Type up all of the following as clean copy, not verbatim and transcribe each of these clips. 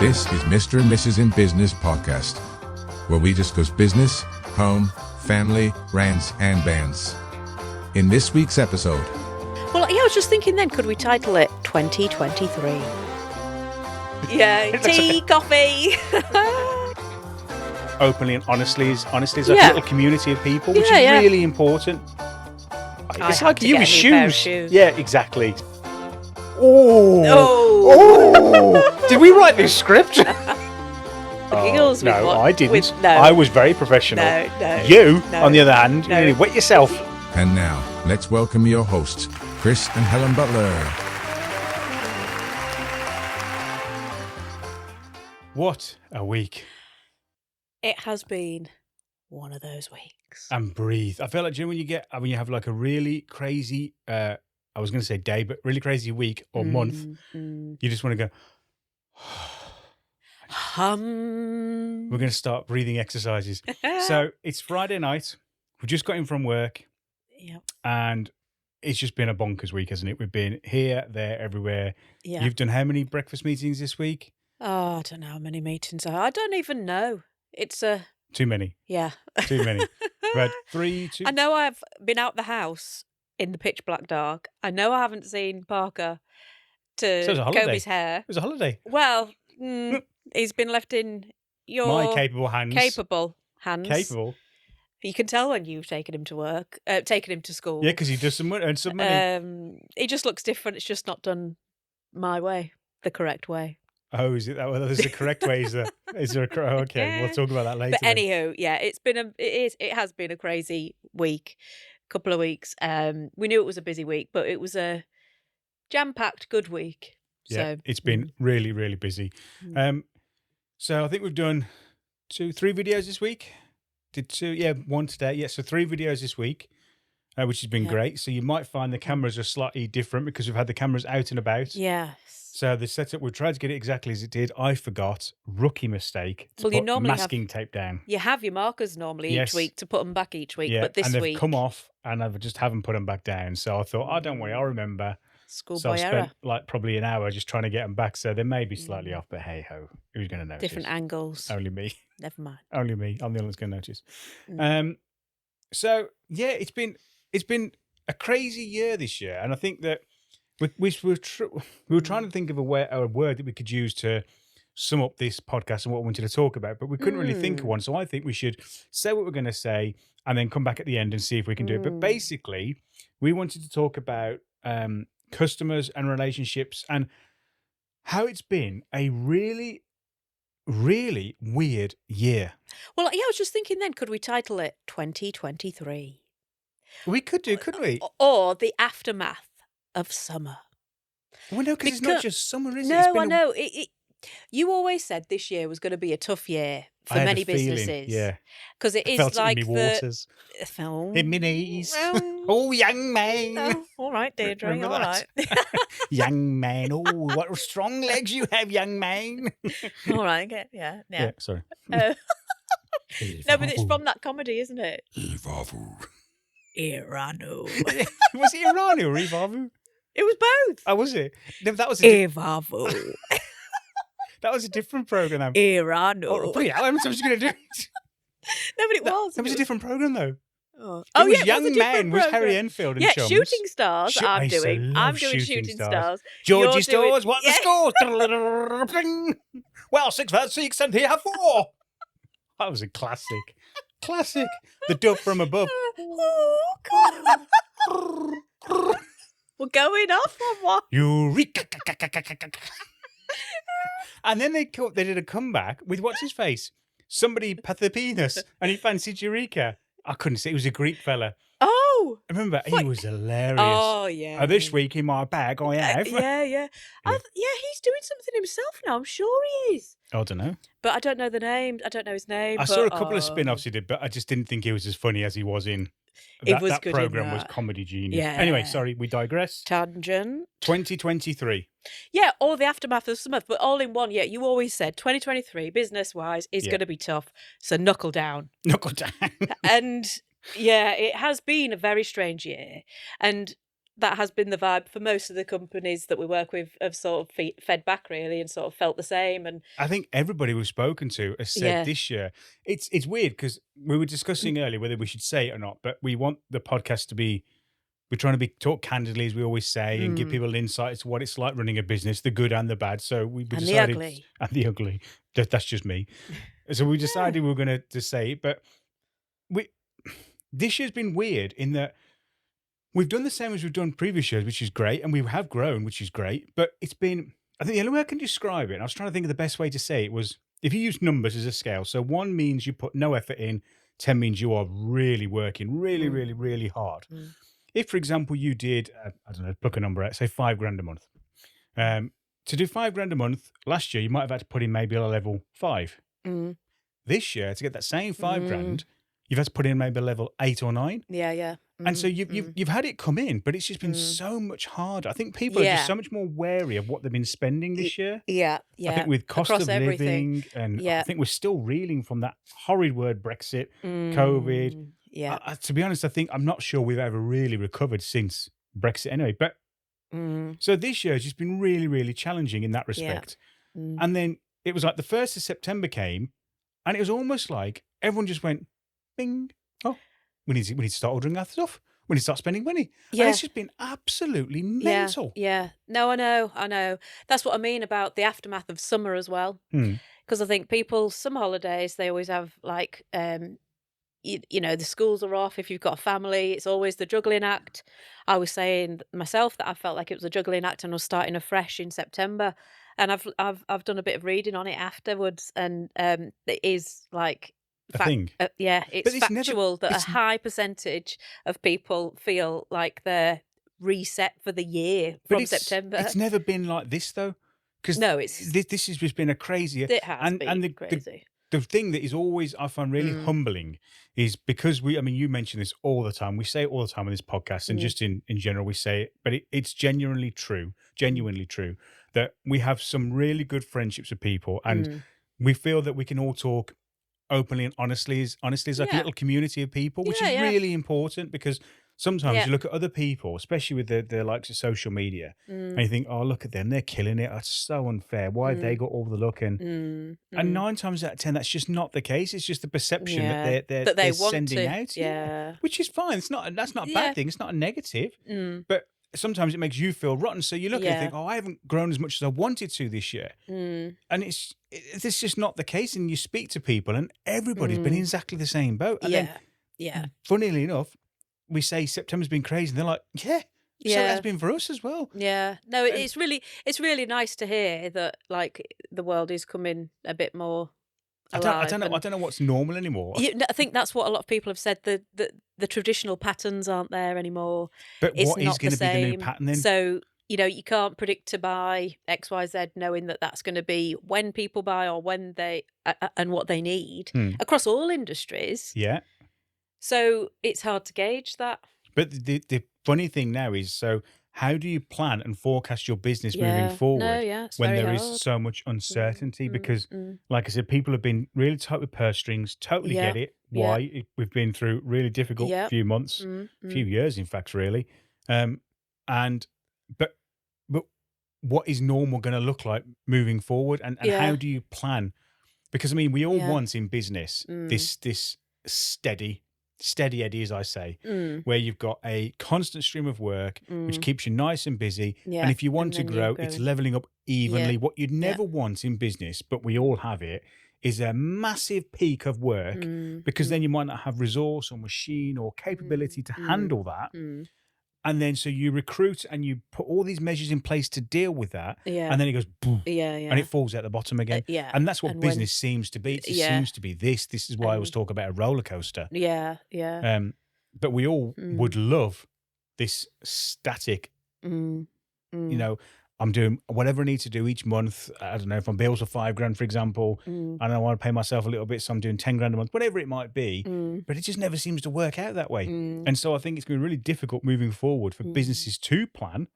This is Mr. and Mrs. in Business podcast, where we discuss business, home, family, rants, and bands. In this week's episode... Well, yeah, I was just thinking then, could we title it 2023? Yeah, tea, coffee. Openly and honestly is like a little community of people, which is really important. It's like you with shoes. Yeah, exactly. Oh. Did we write this script? No, I didn't. I was very professional. You, on the other hand, you really wet yourself. And now, let's welcome your hosts, Chris and Helen Butler. What a week. It has been one of those weeks. And breathe. I feel like, when you have like a really crazy, I was going to say day, but really crazy week or month, you just want to go, Hum. We're going to start breathing exercises. So it's Friday night. We just got in from work. Yep. And it's just been a bonkers week, hasn't it? We've been here, there, everywhere. Yeah. You've done how many breakfast meetings this week? Oh, I don't know how many meetings I don't even know. It's Too many. Yeah. Too many. We've had 3, 2... I know I've been out the house in the pitch black dark. I know I haven't seen Parker to comb his hair. It was a holiday. Well, he's been left in your... My capable hands. Capable hands. Capable. You can tell when you've taken him to work, taken him to school. Yeah, because he does earn some money. He just looks different. It's just not done my way, the correct way. Oh, is it that? Well, there's the correct way. Is there okay, we'll talk about that later. But anywho, yeah, it has been a crazy week, couple of weeks. We knew it was a busy week, but it was a jam-packed good week. Yeah, so, it's been really, really busy. So I think we've done 3 videos this week. Did 2, one today. Yeah, so 3 videos this week, which has been great. So you might find the cameras are slightly different because we've had the cameras out and about. Yes. So the setup, we tried to get it exactly as it did. I forgot, rookie mistake, to put masking tape down. You have your markers normally each week to put them back each week, but this week... and they've week... come off and I just haven't put them back down. So I thought, don't worry, I'll remember. Schoolboy so I error. spent like probably an hour just trying to get them back. So they may be slightly off, but hey-ho, who's going to notice? Different angles. Only me. Never mind. Only me. I'm the one that's going to notice. So, yeah, it's been a crazy year this year. And I think that we were trying to think of a word that we could use to sum up this podcast and what we wanted to talk about, but we couldn't really think of one. So I think we should say what we're going to say and then come back at the end and see if we can do it. But basically, we wanted to talk about customers and relationships and how it's been a really, really weird year. Well, yeah, I was just thinking then, could we title it 2023? We could do, couldn't we? Or the aftermath of summer. Well, no, because it's not just summer, is it? No, I know. You always said this year was going to be a tough year for many businesses. Yeah. Because it is felt like it in me waters. In my knees. Oh, young man. Oh, all right, Deirdre. Remember all that? right. Young man. Oh, what strong legs you have, young man. All right. Okay. Yeah. Yeah, sorry. No, but it's from that comedy, isn't it? Evavu. Iranu. Was it Iranu or Evavu? It was both. Oh, was it? No, that was Evavu. That was a different program. Iranu. Oh, pretty hell, I'm just going to do it. No, but it was. That was a different program, though. Oh, it was yeah, Young Man with Harry Enfield and Chums. Shooting Stars. I'm doing Shooting Stars. Georgie Stores, what the scores? Well, 6 versus 6, and here have 4. That was a classic. Classic. The dove from above. Oh, God. We're going off on what? Eureka. And then they did a comeback with what's his face? Somebody pet the penis and he fancied Eureka. I couldn't see. It was a Greek fella. Oh. I remember he was hilarious. Oh, yeah. This week in my bag I have. Yeah. Yeah, he's doing something himself now. I'm sure he is. I don't know. But I don't know the name. I don't know his name. I saw a couple of spin-offs he did, but I just didn't think he was as funny as he was in. That program was comedy genius. Yeah. Anyway, sorry, we digress. Tangent. 2023. Yeah, or the aftermath of summer, but all in one. Yeah, you always said 2023, business-wise, is going to be tough. So knuckle down. Knuckle down. And yeah, it has been a very strange year. And that has been the vibe for most of the companies that we work with, have sort of fed back really and sort of felt the same. And I think everybody we've spoken to has said this year, it's weird because we were discussing earlier whether we should say it or not, but we want the podcast to be, we're trying to talk candidly, as we always say, and give people an insight as to what it's like running a business, the good and the bad. So we and decided, the ugly. and the ugly. That's just me. So we decided we were going to say it, but this year's been weird in that we've done the same as we've done previous years, which is great, and we have grown, which is great. But it's been, I think the only way I can describe it, and I was trying to think of the best way to say it, was if you use numbers as a scale. So 1 means you put no effort in, 10 means you are really working really, really, really hard. If, for example, you did, I don't know, pluck a number out, say $5,000 a month. To do $5,000 a month last year, you might have had to put in maybe a level 5. This year, to get that same $5,000, you've had to put in maybe a level 8 or 9. Yeah. And so you've had it come in, but it's just been so much harder. I think people are just so much more wary of what they've been spending this year. Yeah. I think with cost Across of everything. living, and I think we're still reeling from that horrid word Brexit, COVID. Yeah. To be honest, I think I'm not sure we've ever really recovered since Brexit anyway. But so this year has just been really, really challenging in that respect. And then it was like the 1st of September came, and it was almost like everyone just went, bing, oh, we need to start ordering our stuff. We need to start spending money. Yeah. And it's just been absolutely mental. Yeah. No, I know. That's what I mean about the aftermath of summer as well. Because I think people, summer holidays, they always have like, you know, the schools are off. If you've got a family, it's always the juggling act. I was saying myself that I felt like it was a juggling act and I was starting afresh in September. And I've done a bit of reading on it afterwards, and it is like a thing. It's factual that a high percentage of people feel like they're reset for the year from September. It's never been like this though, because this has just been a crazy. It has been crazy. The thing that is always, I find really humbling, is because you mention this all the time. We say it all the time on this podcast, and just in general, we say it, but it's genuinely true that we have some really good friendships with people, and we feel that we can all talk openly and honestly as like a little community of people, which is really important, because sometimes you look at other people, especially with the likes of social media, and you think, oh, look at them, they're killing it. That's so unfair. Why have they got all the look? And 9 times out of 10, that's just not the case. It's just the perception that they're sending out. Which is fine. That's not a bad thing. It's not a negative. But sometimes it makes you feel rotten. So you look and think, oh, I haven't grown as much as I wanted to this year. And it's just not the case. And you speak to people, and everybody's been in exactly the same boat. And then, funnily enough, we say September's been crazy, and they're like, so it has been for us as well. Yeah. No, it's really nice to hear that, like, the world is coming a bit more alive. I don't know what's normal anymore. I think that's what a lot of people have said. The traditional patterns aren't there anymore. But what is going to be the new pattern then? So, you know, you can't predict to buy X, Y, Z knowing that that's going to be when people buy or when they and what they need across all industries. Yeah. So it's hard to gauge that. But the funny thing now is, so how do you plan and forecast your business moving forward when there is so much uncertainty? Because, like I said, people have been really tight with purse strings. Totally get it. Why? We've been through really difficult few months, few years, in fact, really. But what is normal going to look like moving forward, and how do you plan? Because we all want in business this steady Eddie, as I say, where you've got a constant stream of work, which keeps you nice and busy. Yeah. And if you want to grow, it's leveling up evenly. What you'd never want in business, but we all have it, is a massive peak of work, because then you might not have resource or machine or capability to handle that. And then so you recruit and you put all these measures in place to deal with that. Yeah. And then it goes boom. And it falls out the bottom again. And that's what business seems to be. It seems to be this. This is why I was talking about a roller coaster. But we all would love this static, you know, I'm doing whatever I need to do each month. I don't know, if my bills are $5,000, for example, and I want to pay myself a little bit, so I'm doing $10,000 a month, whatever it might be. But it just never seems to work out that way. And so I think it's going to be really difficult moving forward for businesses to plan,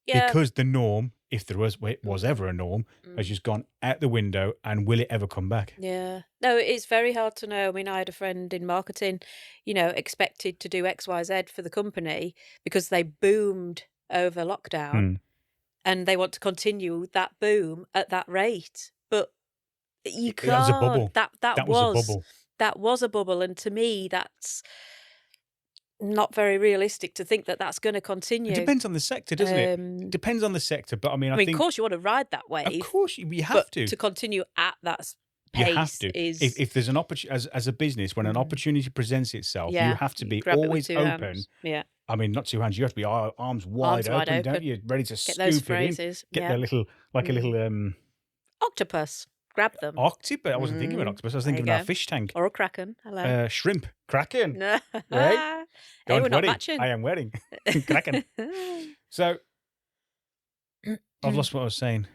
because the norm if there was ever a norm, has just gone out the window, and will it ever come back? Yeah. No, it's very hard to know. I mean, I had a friend in marketing, expected to do XYZ for the company because they boomed over lockdown and they want to continue that boom at that rate. But you can't. That was a bubble. That was a bubble. That was a bubble. And to me, that's not very realistic to think that that's going to continue. It depends on the sector, doesn't it? It depends on the sector. But I mean, of course you want to ride that wave. Of course you have to. To continue at that pace you have to. If there's an opportunity, as a business, when an opportunity presents itself, you have to be always open. Hands. Yeah. I mean, not two hands. You have to be arms wide open, don't you? Ready to get scoop those it phrases. in. Get their little, a little octopus. Grab them. Octopus. I wasn't thinking of an octopus. I was thinking of a fish tank. Or a kraken. Hello. Shrimp. Kraken. No. Right? Hey, we're not matching. I am wedding. Kraken. So, I've lost what I was saying.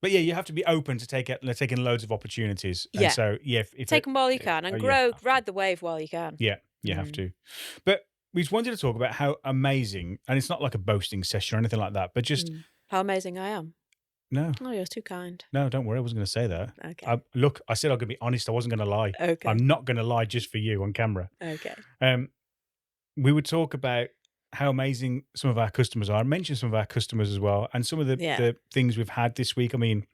But yeah, you have to be open to taking loads of opportunities. And so, if take them while you can and grow, ride the wave while you can. Yeah, you have to. But we just wanted to talk about how amazing, and it's not like a boasting session or anything like that, but just how amazing I am. No. Oh, you're too kind. No, don't worry. I wasn't going to say that. Okay. Look, I said I'm going to be honest. I wasn't going to lie. Okay. I'm not going to lie just for you on camera. Okay. We would talk about how amazing some of our customers are. I mentioned some of our customers as well, and some of the things we've had this week. I mean,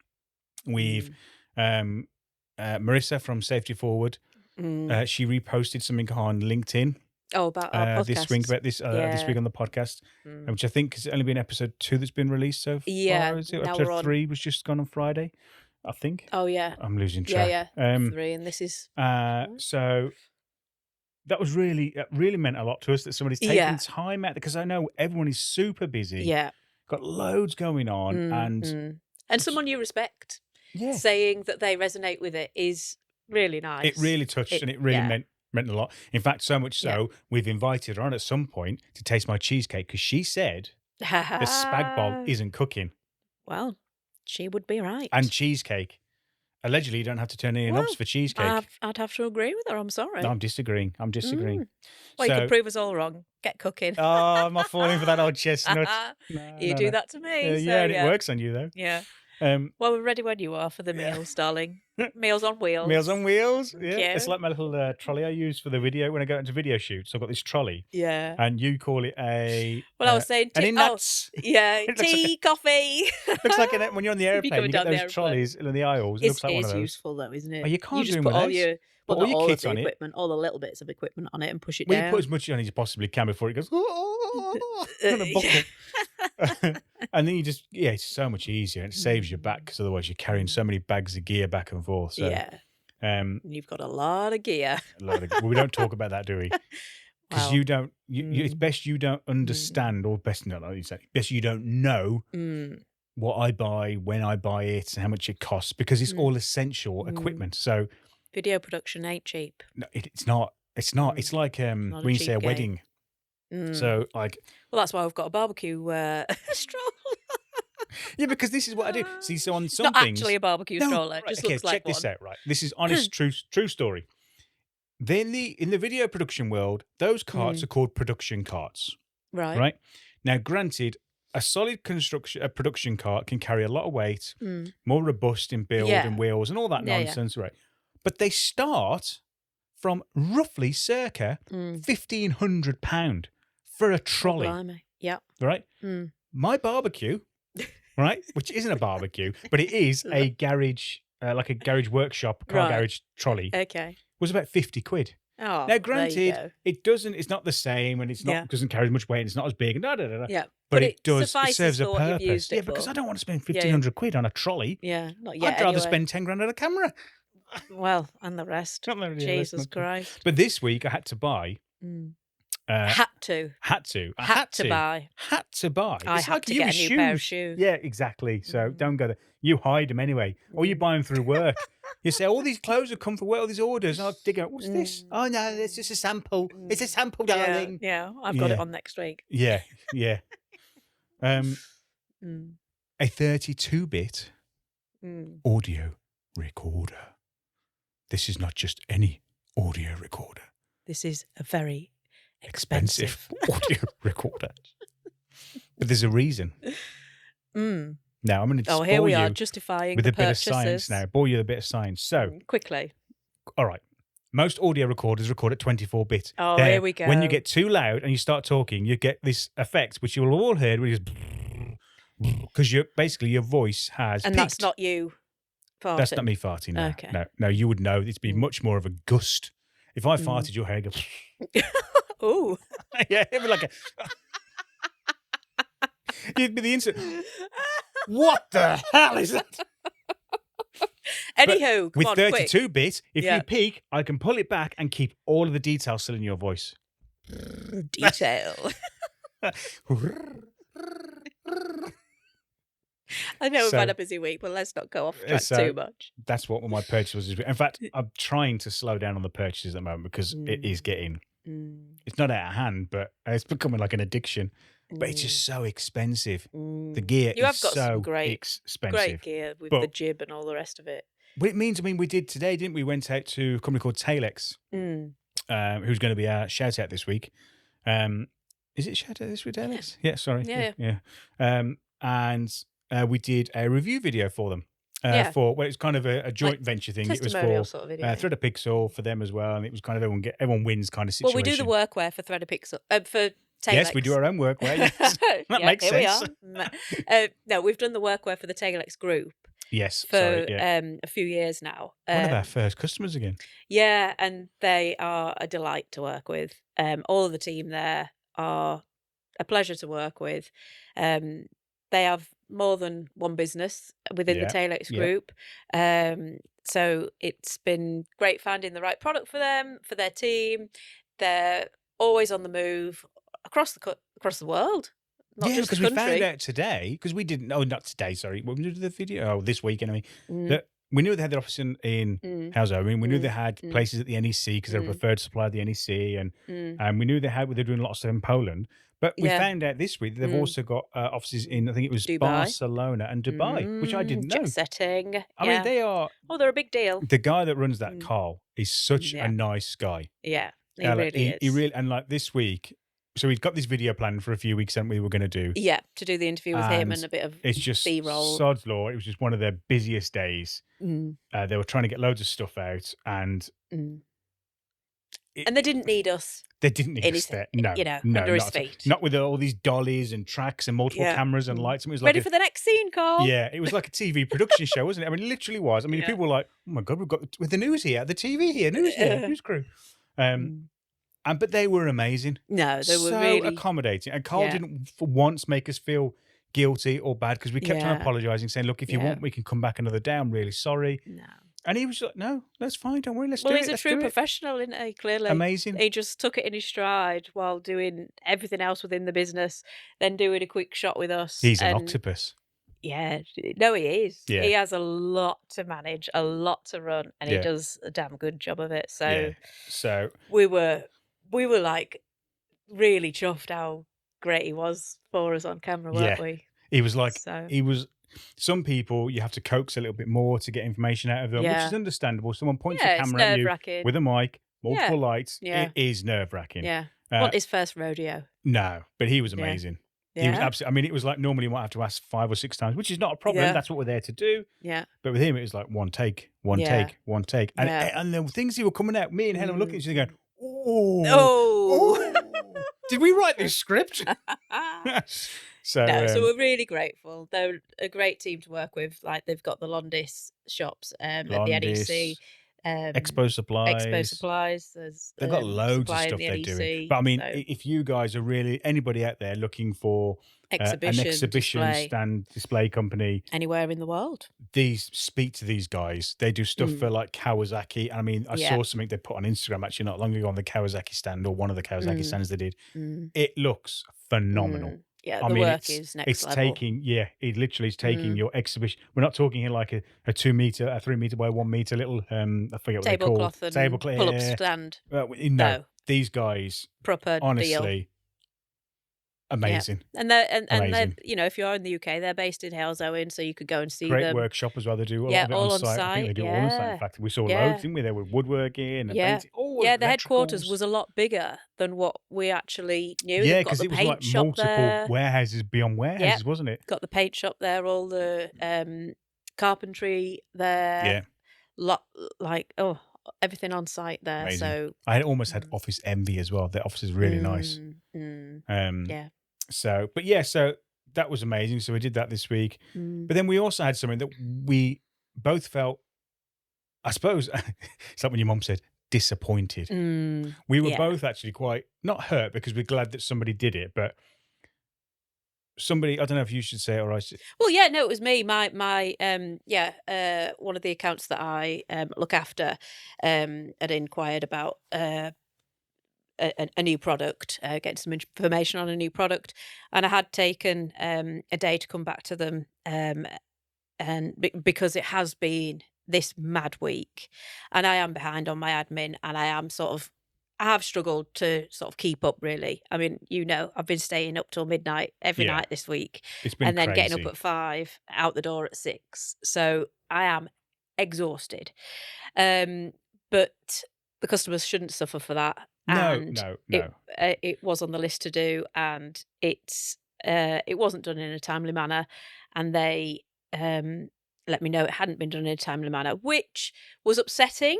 we've Marissa from Safety Forward. She reposted something on LinkedIn. Oh, about our podcast. This week on the podcast, which I think has only been episode 2 that's been released so far. Yeah, is it? Episode 3 was just gone on Friday, I think. Oh yeah, I'm losing track. Yeah. 3, and this is so. That was really meant a lot to us that somebody's taking time out, because I know everyone is super busy. Yeah, got loads going on, and someone you respect. Yeah, saying that they resonate with it is really nice. It really touched, and it really meant a lot. In fact, so much so, we've invited her on at some point to taste my cheesecake, because she said the spag bol isn't cooking. Well, she would be right. And cheesecake. Allegedly, you don't have to turn in knobs for cheesecake. I'd have to agree with her. I'm sorry. No, I'm disagreeing. Well, you can prove us all wrong. Get cooking. Oh, am I falling for that old chestnut? You do that to me. And it works on you, though. Yeah. Well, we're ready when you are for the meals, darling. Meals on wheels. Meals on wheels. Yeah. It's like my little trolley I use for the video when I go into video shoots. So I've got this trolley. Yeah. And you call it a... Well, I was saying... nuts. Yeah. Tea, coffee. Looks like when you're on the airplane, you get those trolleys in the aisles. It looks like one of those. It's useful, though, isn't it? Oh, you can't just do put all your... Well, not all of the equipment, all the little bits of equipment on it and push it down. You put as much on as you possibly can before it goes... And then you just... Yeah, it's so much easier, and it saves your back, because otherwise you're carrying so many bags of gear back and forth. So, you've got a lot of gear. Well, we don't talk about that, do we? Because you don't... it's best you don't understand, or best you don't know what I buy, when I buy it, and how much it costs, because it's all essential equipment. So... Video production ain't cheap. No, it's not. It's not. It's like when you say a wedding. So like... Well, that's why I've got a barbecue stroller. Yeah, because this is what I do. See, so on some not things... actually a barbecue stroller. It just looks like check this out, right? This is honest, true story. Then in the video production world, those carts are called production carts. Right. Right? Now, granted, a solid production cart can carry a lot of weight, more robust in build and wheels and all that nonsense, right? But they start from roughly circa £1,500 for a trolley. Yeah. Right? My barbecue, right, which isn't a barbecue, but it is a garage, like a garage workshop, car garage trolley. Okay. Was about 50 quid. Oh, now, granted, it's not the same, and doesn't carry as much weight, and it's not as big, and Yeah. But it does, it serves a purpose. Yeah, because I don't want to spend 1,500 quid on a trolley. Yeah, not yet. I'd rather spend 10 grand on a camera. Well, and the rest. Jesus Christ. But this week I had to buy. Had to buy. I had to get a new pair of shoes. Yeah, exactly. So don't go there. You hide them anyway, or you buy them through work. You say, all these clothes have come for work, all these orders. I'll dig out, what's this? Oh, no, it's just a sample. It's a sample, darling. Yeah, I've got it on next week. Yeah. A 32-bit audio recorder. This is not just any audio recorder. This is a very expensive audio recorder. But there's a reason. Now, I'm going to Oh, here bore we are you justifying with the a bit of purchases. science now. Bore you with a bit of science. So, Quickly. all right. Most audio recorders record at 24-bit. Oh, here we When you go. get too loud and you start talking, you get this effect, which you will all heard, which is because basically your voice has And peaked. that's not you farting. That's not me farting. No, Okay. no, you would know. It'd be much more of a gust. If I farted, your hair goes. Ooh. Yeah, it'd be like a. It'd be the instant. What the hell is that? Anywho, come with on, 32-bit, if Yeah. you peak, I can pull it back and keep all of the details still in your voice. quick. Detail. I know we've had a busy week, but let's not go off track too much. That's what my purchase was. In fact, I'm trying to slow down on the purchases at the moment because it is getting. It's not out of hand, but it's becoming like an addiction. But it's just so expensive. The gear You have is got so some great expensive. gear with the jib and all the rest of it. But it means, I mean, we did today, didn't we? We went out to a company called Tailx, who's going to be our shout out this week. Is it shout out this week, Tailx? Yeah, sorry. Yeah. And we did a review video for them. It's kind of a joint venture thing. It was for sort of video. Thread a Pixel for them as well, and it was kind of everyone wins kind of situation. Well, we do the workwear for Thread a Pixel for Tailx. Yes, we do our own workwear. Yes. That makes sense. We are. No, we've done the workwear for the Tailx group. Yes, for a few years now. One of our first customers again. Yeah, and they are a delight to work with. All of the team there are a pleasure to work with. They have more than one business within the Tailx group. So it's been great finding the right product for them, for their team. They're always on the move across the world. Not just because the we found out today, because we didn't know, not today, sorry, when we did the video, this week anyway, that we knew they had their office in Hausa. I mean, we knew they had places at the NEC because they're a preferred supplier of the NEC, and we knew they're doing lots of stuff in Poland. But we found out this week that they've also got offices in, I think it was Dubai. Barcelona and Dubai, which I didn't know. Jet setting. I mean, they are. Oh, they're a big deal. The guy that runs that, Carl, is such a nice guy. Yeah, he really is. He really, and like this week. So we've got this video planned for a few weeks, and we were going to do. Yeah, to do the interview with him and a bit of it's just B-roll. Sod's law. It was just one of their busiest days. They were trying to get loads of stuff out, and and they didn't need us. They didn't need us there. No, under his feet. Not with all these dollies and tracks and multiple cameras and lights. It was like ready for the next scene, Carl. Yeah, it was like a TV production show, wasn't it? I mean, it literally was. I mean, people were like, "Oh my god, we've got with the news here, the TV here, news crew." But they were amazing. No, they were so really accommodating. And Carl didn't for once make us feel guilty or bad because we kept on apologising, saying, "Look, if you want, we can come back another day. I'm really sorry." No. And he was like, "No, that's fine. Don't worry. Let's do it." Well, he's a true professional, isn't he? Clearly, amazing. He just took it in his stride while doing everything else within the business, then doing a quick shot with us. He's an octopus. Yeah, no, he is. Yeah. He has a lot to manage, a lot to run, and he does a damn good job of it. So we were like really chuffed how great he was for us on camera, weren't we? He was like, he was. Some people you have to coax a little bit more to get information out of them, which is understandable. Someone points a camera at you with a mic, multiple lights. It is nerve-wracking. Yeah, not his first rodeo. No, but he was amazing. Yeah. He was absolutely. I mean, it was like normally you might have to ask 5 or 6 times, which is not a problem. Yeah. That's what we're there to do. Yeah. But with him, it was like one take, one take, one take, and the things he were coming out. Me and Helen were looking at each other going, "Oh, did we write this script?" So we're really grateful. They're a great team to work with. Like they've got the Londis shops at the NEC. Expo Supplies. They've got loads of stuff they're doing. But I mean, if you guys are really anybody out there looking for an exhibition stand display company anywhere in the world, speak to these guys. They do stuff for like Kawasaki. I mean, I saw something they put on Instagram actually not long ago on the Kawasaki stand or one of the Kawasaki stands they did. It looks phenomenal. Yeah, the work is next level. It literally is taking your exhibition. We're not talking here like a 2 meter, a 3 meter by 1 meter little I forget what they're called. Tablecloth and pull-up stand. No, these guys proper honestly deal. Amazing. And they're Amazing. if you are in the UK, they're based in Halesowen, so you could go and see Great them. workshop as well. They do a lot of it all on site. I think they do all on site. In fact, we saw loads, didn't we? There were woodworking and painting. The headquarters was a lot bigger than what we actually knew. Yeah, because it was like multiple warehouses beyond warehouses, wasn't it? Got the paint shop there, all the carpentry there. Everything on site there. Amazing. So I almost had office envy as well. The office is really nice. Yeah. So that was amazing. So we did that this week. But then we also had something that we both felt, I suppose, it's like when your mum said, disappointed. We were both actually quite, not hurt because we're glad that somebody did it, but somebody, I don't know if you should say it or I should. Well, yeah, no, it was me. My one of the accounts that I look after had inquired about a new product, getting some information on a new product, and I had taken a day to come back to them, and because it has been this mad week, and I am behind on my admin, and I have struggled to sort of keep up, really. I mean, I've been staying up till midnight every night this week. It's been and then crazy. getting up at 5, out the door at 6. So I am exhausted. But the customers shouldn't suffer for that. No. It was on the list to do, and it wasn't done in a timely manner. And they let me know it hadn't been done in a timely manner, which was upsetting.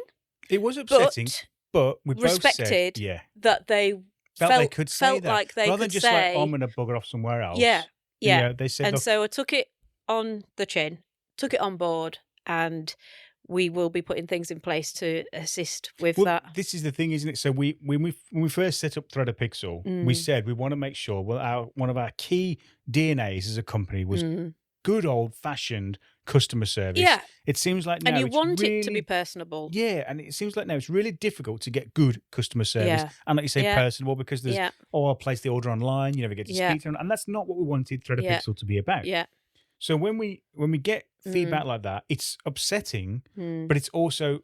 It was upsetting. But we both respected said, that they they could say that. like they rather than could just say, like, I'm going to bugger off somewhere else. Yeah. They said, and so I took it on the chin, took it on board, and we will be putting things in place to assist with that. This is the thing, isn't it? So when we first set up Thread a Pixel, we said we want to make sure one of our key DNAs as a company was good old fashioned customer service. Yeah. It seems like now and you it's want really, it to be personable. Yeah, and it seems like now it's really difficult to get good customer service. Yeah. And like you say, personable, because there's I'll place the order online, you never get to speak to them. And that's not what we wanted Thread a Pixel to be about. Yeah. So when we get feedback like that, it's upsetting, but it's also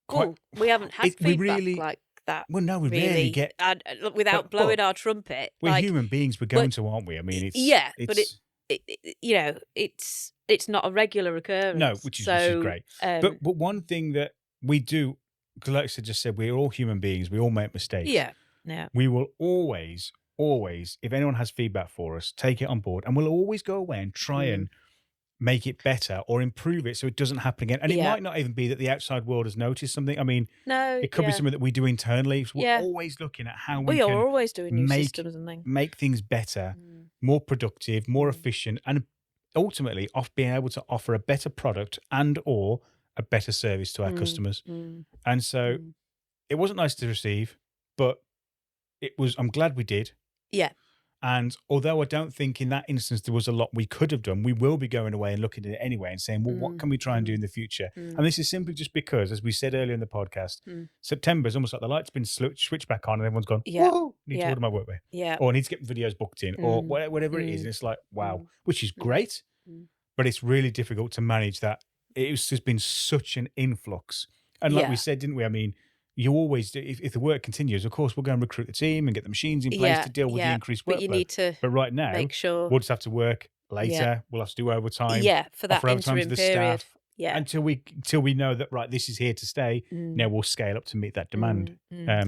quite. We haven't had feedback like that. Well, no, we rarely get without blowing our trumpet. We're human beings. We're going to, aren't we? I mean, it's it's not a regular occurrence. No, which is great. But one thing that we do, because like I just said, we're all human beings. We all make mistakes. Yeah. We will always, if anyone has feedback for us, take it on board, and we'll always go away and try and make it better or improve it so it doesn't happen again. And it might not even be that the outside world has noticed something. I mean, it could be something that we do internally. So we're always looking at how we can are always doing new systems and things. Make things better, more productive, more efficient, and ultimately being able to offer a better product and or a better service to our customers. And so it wasn't nice to receive, but I'm glad we did. Yeah. And although I don't think in that instance there was a lot we could have done, we will be going away and looking at it anyway and saying, well, what can we try and do in the future? And this is simply just because, as we said earlier in the podcast, September is almost like the light's been switched back on and everyone's gone, whoa, I need to order my workwear. Yeah. Or I need to get videos booked in or whatever it is. And it's like, wow, which is great, but it's really difficult to manage that. It's just been such an influx. And like we said, didn't we? I mean, you always do. If the work continues, of course, we'll go and recruit the team and get the machines in place to deal with the increased workload. But you need to right now, make sure we'll just have to work later. Yeah. We'll have to do overtime. Yeah, for that interim to the period. Staff, yeah. Until we know that, right, this is here to stay. Now we'll scale up to meet that demand.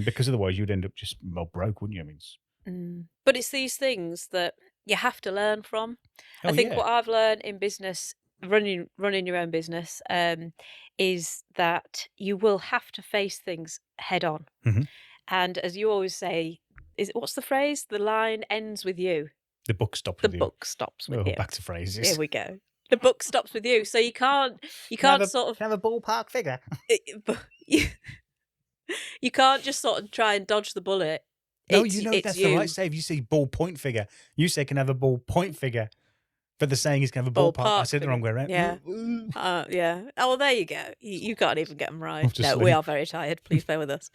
Because otherwise you'd end up just broke, wouldn't you? I mean, But it's these things that you have to learn from. I think what I've learned in business, running your own business, is that you will have to face things head on. And as you always say, what's the phrase? The line ends with you. The buck stops with you. The book stops with you. Back to phrases. Here we go. The buck stops with you. So you can't sort of have a ballpark figure. You can't just sort of try and dodge the bullet. No, that's the right say. If you say ballpoint figure, you say can have a ballpoint figure. But the saying is can have a ballpark. I said it the wrong way around. Yeah. Yeah. Oh, well, there you go. You can't even get them right. No, we are very tired. Please bear with us.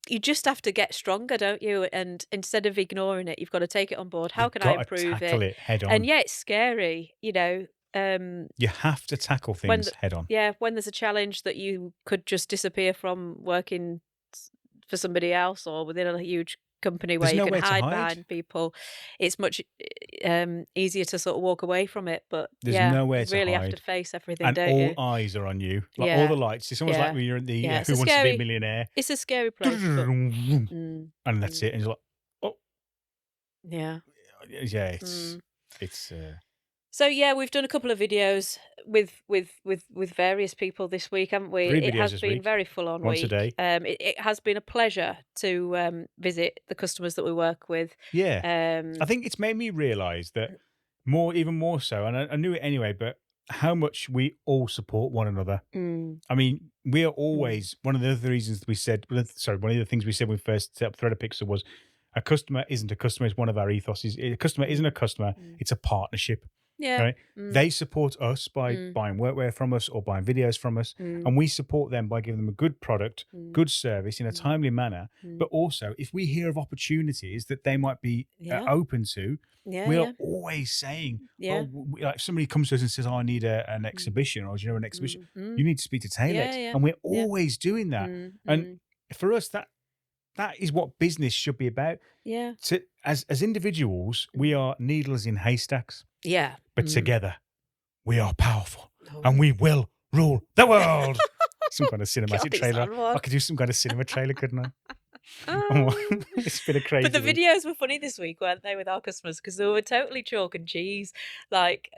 You just have to get stronger, don't you? And instead of ignoring it, you've got to take it on board. How can I improve tackle it head on. And it's scary, you have to tackle things head on. Yeah, when there's a challenge that you could just disappear from working for somebody else, or within a huge company where There's you can nowhere to hide hide. behind people, it's much easier to sort of walk away from it. But There's yeah, nowhere you to really have to hide. face everything, And don't all you? eyes are on you. Like all Yeah, the lights. It's almost like yeah, when you're in the yeah. It's Who a Wants to Be a scary, Millionaire. it's a scary place. But, And that's it. And you're like, oh, yeah. yeah, Mm. it's So yeah, we've done a couple of videos with various people this week, haven't we? 3 It videos has this been week. very full on Once a week. day. It has been a pleasure to visit the customers that we work with. Yeah. I think it's made me realise that even more so, and I knew it anyway, but how much we all support one another. I mean, we are always one of the other reasons we said. Sorry, one of the things we said when we first set up ThreadPixel was a customer isn't a customer. It's one of our ethoses. A customer isn't a customer. It's a partnership. Yeah. Right? They support us by buying workwear from us or buying videos from us, and we support them by giving them a good product, good service in a timely manner. But also, if we hear of opportunities that they might be open to, we are always saying, like somebody comes to us and says, "Oh, I need an exhibition," or an exhibition, you need to speak to Talex, and we're always doing that. And for us, that is what business should be about. Yeah. As individuals, we are needles in haystacks. Yeah. But together, we are powerful, and we will rule the world. Some kind of cinematic trailer. I could do some kind of cinema trailer, couldn't I? It's been a crazy. But the week. videos were funny this week, weren't they, with our customers? Because they were totally chalk and cheese. Like,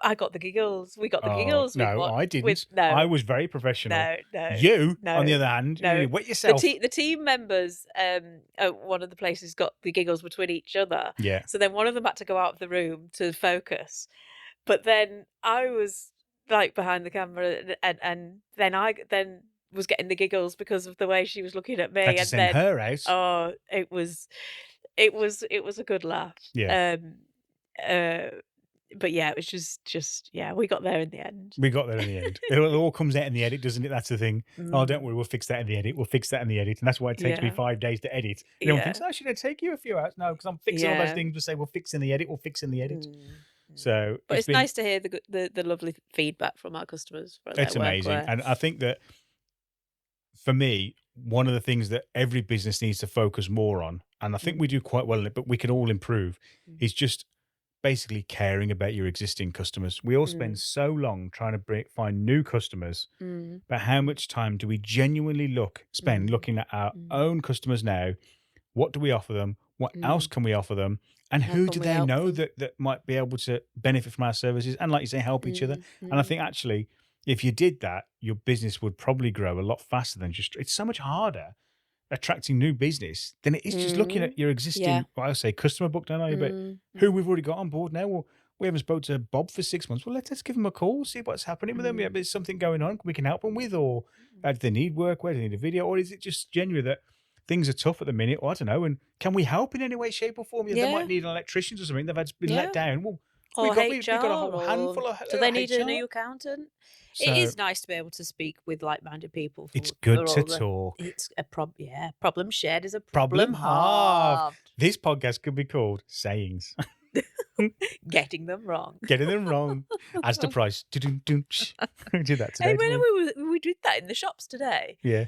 I got the giggles. We got the giggles. No, I didn't. No, I was very professional. No. You, on the other hand, you wet yourself. The team members at one of the places got the giggles between each other. Yeah. So then one of them had to go out of the room to focus. But then I was like behind the camera, and then I was getting the giggles because of the way she was looking at me. Had to and send then her out. Oh, it was a good laugh. Yeah. But yeah, it was just we got there in the end. We got there in the end. It all comes out in the edit, doesn't it? That's the thing. Oh, don't worry, we'll fix that in the edit. We'll fix that in the edit. And that's why it takes me 5 days to edit. You don't think, oh, should it take you a few hours? No, because I'm fixing all those things to say, we'll fix in the edit, we'll fix in the edit. So, but it's nice to hear the lovely feedback from our customers. It's amazing. And I think that for me, one of the things that every business needs to focus more on, and I think we do quite well in it, but we can all improve, is just basically caring about your existing customers. We all spend so long trying to find new customers, but how much time do we genuinely spend looking at our own customers now? What do we offer them? What else can we offer them? And who do they know that might be able to benefit from our services? And like you say, help each other. And I think actually, if you did that, your business would probably grow a lot faster than it's so much harder attracting new business than it is just looking at your existing, well, I say customer book, don't I? But who we've already got on board now. Well, we haven't spoken to Bob for 6 months. Well, let's give them a call, see what's happening with them. Yeah, there's something going on we can help them with, or do they need work? Where do they need a video? Or is it just genuine that things are tough at the minute? Or I don't know. And can we help in any way, shape, or form? They might need electricians or something. They've been let down. Well, or we've got a whole handful of. Do they need a new accountant? So, it is nice to be able to speak with like-minded people. It's good to talk. It's a problem shared is a problem halved. This podcast could be called Sayings. Getting them wrong. Getting them wrong. As the price. We did that today. Hey, we did that in the shops today. Yeah.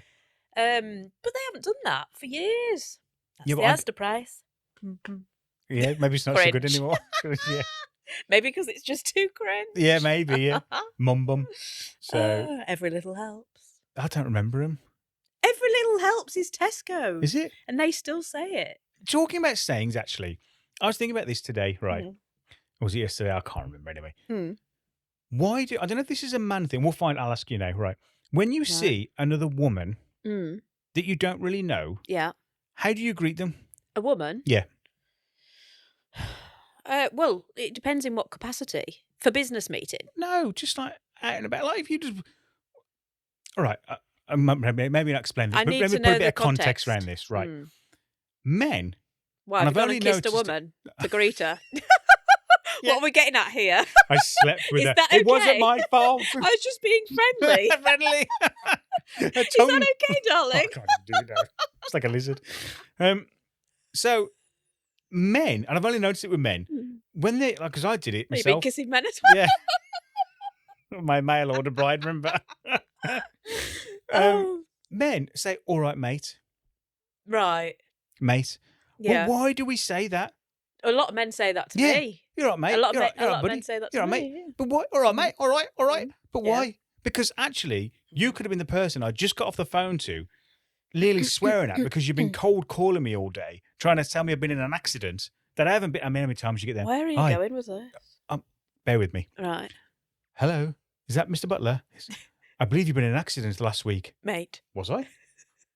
But they haven't done that for years. That's the Asda price. Yeah, maybe it's not so good anymore. Yeah. Maybe because it's just too cringe. Yeah, maybe, yeah. Mum bum. So every little helps. I don't remember him. Every little helps is Tesco. Is it? And they still say it. Talking about sayings, actually, I was thinking about this today, right? Or was it yesterday? I can't remember anyway. Why I don't know if this is a man thing. I'll ask you now, right? When you see another woman that you don't really know, how do you greet them? A woman? Yeah. Well, it depends in what capacity. For business meeting? No, just like out and about. Like if you just... All right, maybe not explain this, but let me put a bit of context around this, right? Men... Why, have you gone and kissed a woman to greet her? What are we getting at here? I slept with her. That okay? It wasn't my fault. I was just being friendly. Friendly. Is that okay, darling? Oh, God, do that. It's like a lizard. So... Men, and I've only noticed it with men, when they, like, because I did it myself. You've been kissing men as well? Yeah. My mail order bride, remember? Men say, all right, mate. Right. Mate. Yeah. Well, why do we say that? A lot of men say that to Yeah. me. You're right, mate. A lot You're of right, men buddy. say that You're to right, me. mate. But why? All right, mate. All right, all right. But Yeah. why? Because actually, you could have been the person I just got off the phone to, nearly swearing at because you've been cold calling me all day, trying to tell me I've been in an accident that I haven't been. I mean, how many times you get there? Where are you Hi. going with this? Bear with me. Right. Hello. Is that Mr. Butler? Yes. I believe you've been in an accident last week. Mate. Was I?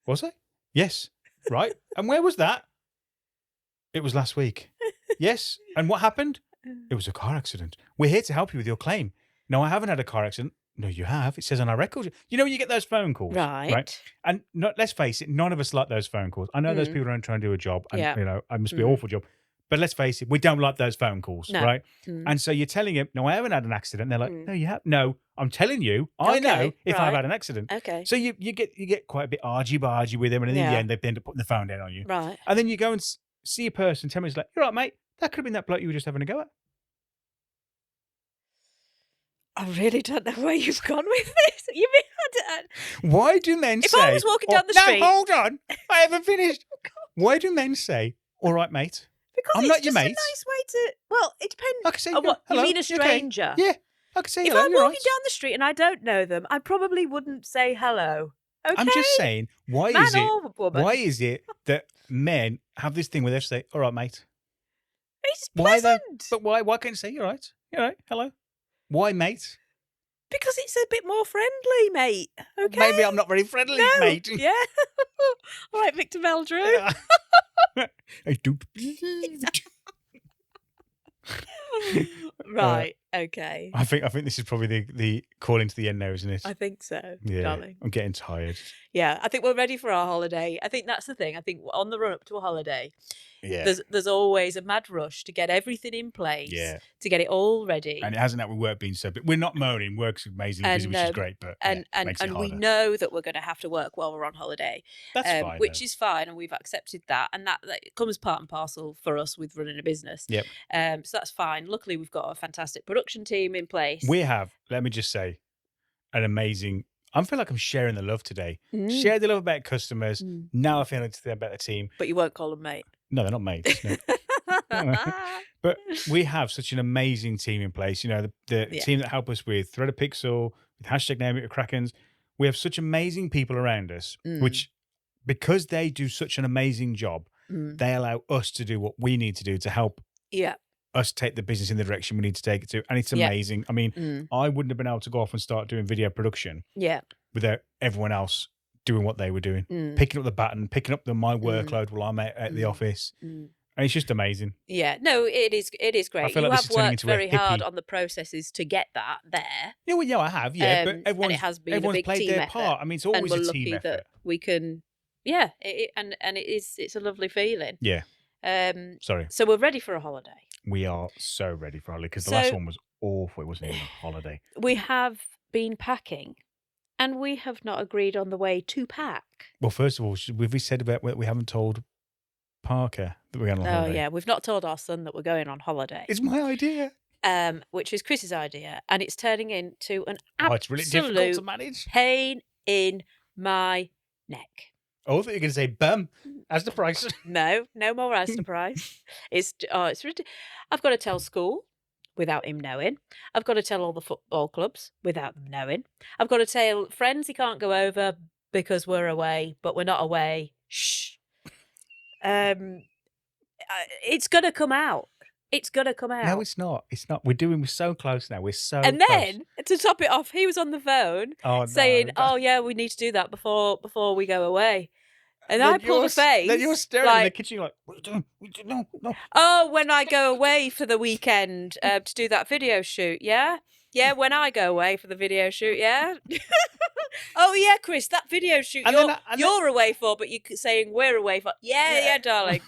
Was I? Yes. Right. And where was that? It was last week. Yes. And what happened? It was a car accident. We're here to help you with your claim. No, I haven't had a car accident. No, you have. It says on our record. You know when you get those phone calls? Right. And let's face it, none of us like those phone calls. I know those people are trying to do a job and, Yeah. you know, it must be an awful job. But let's face it, we don't like those phone calls, No. right? Mm. And so you're telling him, no, I haven't had an accident. And they're like, no, you have. No, I'm telling you, I know Okay, if I've right. had an accident. Okay. So you get quite a bit argy-bargy with them. And in the Yeah. end, they end up putting the phone down on you. Right. And then you go and see a person, 10 minutes later, you're right, mate. That could have been that bloke you were just having a go at. I really don't know where you've gone with this. You mean Why do men If say... I was walking down the street- No, hold on. I haven't finished. Why do men say, all right, mate? because I'm it's not your just a mate. nice way to. Well, it depends. I could say, on what hello, you mean, a you okay? stranger? Yeah, I could say If hello, I'm you're walking right. down the street and I don't know them, I probably wouldn't say hello. Okay. I'm just saying, why Man is it? or woman. Why is it that men have this thing where they say, "All right, mate"? It's Why then? pleasant. But why? Why can't you say, "You're right, you're right, hello"? Why, mate? Because it's a bit more friendly, mate. Okay. Maybe I'm not very friendly, No. mate. Yeah. All right, Victor Meldrew. I do. Right. Okay. I think this is probably the calling to the end now, isn't it? I think so, Yeah, darling. I'm getting tired. Yeah, I think we're ready for our holiday. I think that's the thing. I think on the run up to a holiday, Yeah, there's always a mad rush to get everything in place, Yeah. to get it all ready. and it hasn't that with work being so. But we're not moaning. Work's amazingly busy, which is great. But and yeah, it makes it and we harder. know that we're going to have to work while we're on holiday, That's fine. which though. is fine, and we've accepted that, and that comes part and parcel for us with running a business. Yep. So that's fine. Luckily, we've got a fantastic production team in place. We have, let me just say, an amazing. I feel like I'm sharing the love today. Mm. Share the love about customers. Mm. Now I feel like it's about the team. But you won't call them mate. No, they're not mates. No. But we have such an amazing team in place. You know, the Yeah. team that help us with Thread a Pixel, with hashtag Name It with Krakens. We have such amazing people around us, which, because they do such an amazing job, they allow us to do what we need to do to help Yeah. us take the business in the direction we need to take it to. And it's Yeah. amazing. I mean, I wouldn't have been able to go off and start doing video production Yeah. without everyone else doing what they were doing, picking up the baton, picking up my workload while I'm at the office. And it's just amazing. Yeah. No, it is great. feel You like this have is turning worked into a very hard hippie- on the processes to get that there. Yeah, well, yeah, I have, yeah. But And everyone's, it has been a everyone's big played team their effort. part. I mean, it's And always we're a lucky team effort. that we can, and it's a lovely feeling. Yeah, sorry. So we're ready for a holiday. We are so ready for holiday because the So- last one was awful. It wasn't even a holiday. We have been packing, and we have not agreed on the way to pack. Well, first of all, have we said about we haven't told Parker that we're going on Oh holiday? yeah, we've not told our son that we're going on holiday. It's my idea. Which is Chris's idea, and it's turning into an Oh, it's really difficult absolute to manage. pain in my neck. Oh, I thought you were going to say bum as the price. No more as the price. It's ridiculous. I've got to tell school without him knowing. I've got to tell all the football clubs without them knowing. I've got to tell friends he can't go over because we're away, but we're not away. Shh. It's gonna come out. It's gonna come out. No, it's not. It's not. We're so close now. We're so And close. then to top it off, he was on the phone saying, no. "Oh yeah, we need to do that before we go away." And Then I pulled a face. Then you're staring in the like, kitchen. You're like, what are you doing? What are you doing? No. "Oh, when I go away for the weekend to do that video shoot, yeah, yeah. When I go away for the video shoot, yeah." Oh yeah, Chris, that video shoot you're away for, but you're saying we're away for. Yeah, darling.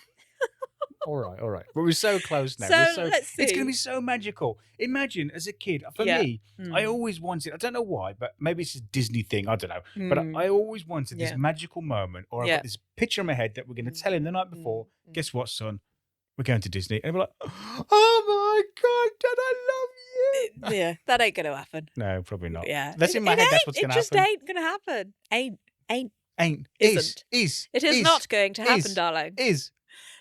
All right. But we're so close now. So, let's see. It's going to be so magical. Imagine as a kid, for me, I always wanted, I don't know why, but maybe it's a Disney thing, I don't know. But I always wanted this magical moment, or I've got this picture in my head that we're going to tell him the night before, guess what, son? We're going to Disney. And we're like, oh my God, Dad, I love you. Yeah, that ain't going to happen. No, probably not. Yeah. That's in my head, that's what's going to happen. It just ain't going to happen. Ain't. Ain't. Isn't. Is. It is not going to happen, darling. Is.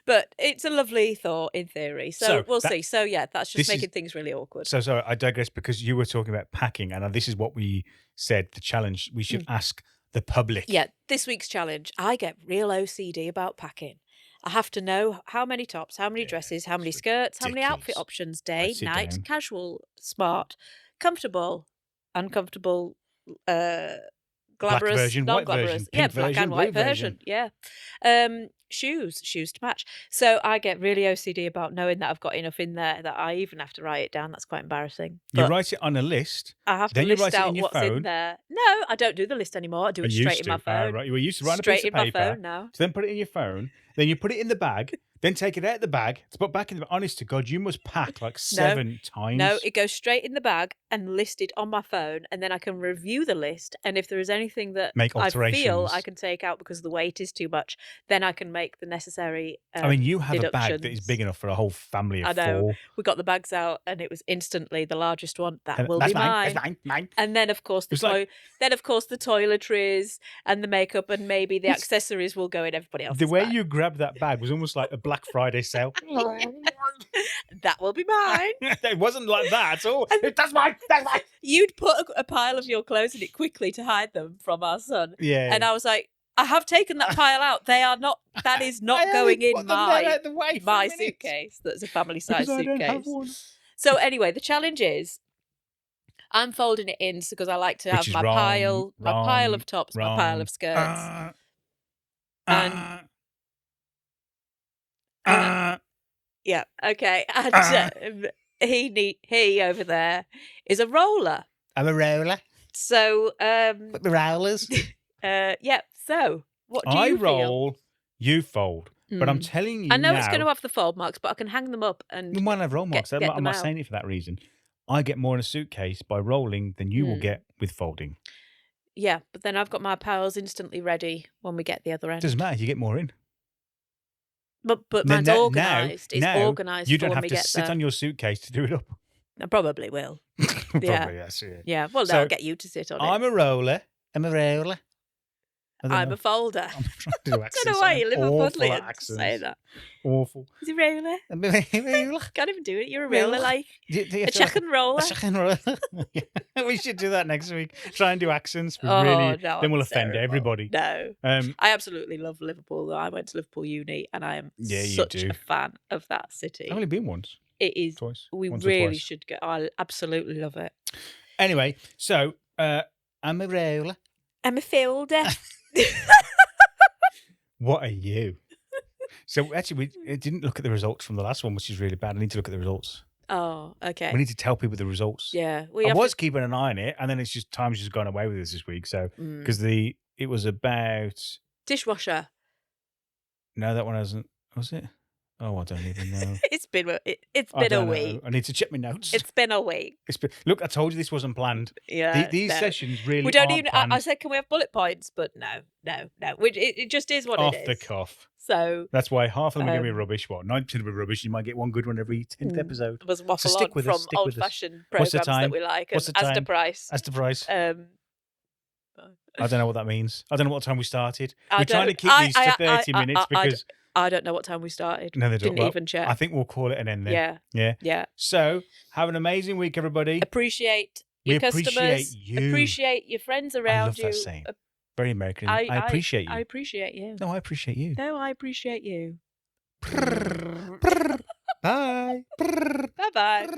But it's a lovely thought in theory. So we'll see. So yeah, that's just making things really awkward. So sorry, I digress because you were talking about packing, and this is what we said, the challenge. We should ask the public. Yeah, this week's challenge. I get real OCD about packing. I have to know how many tops, how many dresses, how many skirts, how many outfit options, day, night, casual, smart, comfortable, uncomfortable, glamorous, black version, white version, pink black version, and white blue version. Yeah. Shoes to match. So I get really OCD about knowing that I've got enough in there that I even have to write it down. That's quite embarrassing. You write it on a list. I have to list out what's in there. No, I don't do the list anymore. I do it straight in my phone. Right. You were used to write a straight piece of paper. in my phone now. So then put it in your phone. Then you put it in the bag. Then take it out of the bag to put back in the. Honest to God, you must pack like 7 times. No, it goes straight in the bag and listed on my phone, and then I can review the list. And if there is anything that I feel I can take out because the weight is too much, then I can make the necessary. I mean, you have a bag that is big enough for a whole family of 4. We got the bags out, and it was instantly the largest one. That will be mine. That's mine. And then, of course, the toiletries and the makeup and maybe the accessories will go in everybody else's The way bag. you grabbed that bag was almost like a Black Friday sale. That will be mine. It wasn't like that at all. That's mine. You'd put a pile of your clothes in it quickly to hide them from our son. Yeah. And I was like, I have taken that pile out. That is not going in my suitcase. That's a family size suitcase. I don't have one. So anyway, the challenge is I'm folding it in because I like to have my pile of tops, my pile of skirts. Yeah, okay. And he over there is a roller. I'm a roller. So the rollers. Yeah. So what do you I feel? roll, you fold. But I'm telling you I know now, it's going to have the fold marks, but I can hang them up and you might have roll marks. Get I'm not saying it for that reason. I get more in a suitcase by rolling than you will get with folding. Yeah, but then I've got my piles instantly ready when we get the other end. Doesn't matter. You get more in. But mine's organised. It's organised. You don't have to sit on your suitcase to do it up. I probably will. Probably, yes. Yeah. Well, that'll get you to sit on it. I'm a roller. I'm a folder. I'm trying to do accents. I don't know why you Liverpudlian to say that. Awful. Is he roller? I'm a roller. Can't even do it. You're a roller, like a check and roller. A check and roller. We should do that next week. Try and do accents. Then we'll offend everybody. No. I absolutely love Liverpool, though. I went to Liverpool Uni, and I am such a fan of that city. I've only been once. It is. Twice. We really should go. I absolutely love it. Anyway, so I'm a roller. I'm a folder. What are you? So actually, we didn't look at the results from the last one, which is really bad. I need to look at the results. Oh, okay. We need to tell people the results. Yeah, I was keeping an eye on it, and then time's just gone away with us this week. So because it was about dishwasher. No, that one hasn't. Was it? Oh, I don't even know. It's been a week. I need to check my notes. It's been a week. Look, I told you this wasn't planned. Yeah, these sessions really. We don't even. I said, can we have bullet points? But no. It just is what off it is. Off the cuff. So that's why half of them are going to be rubbish. 90% of them are rubbish. You might get one good one every 10th episode. It was waffle on from old-fashioned programs that we like. What's the time? As the price. I don't know what that means. I don't know what time we started. We're trying to keep these to 30 minutes because. I don't know what time we started. No, they don't. Didn't even check. I think we'll call it an end then. Yeah. So, have an amazing week, everybody. Appreciate your customers. Appreciate you. Appreciate your friends around I love you. That saying. Very American. I appreciate you. I appreciate you. No, I appreciate you. No, I appreciate you. Bye. Bye-bye.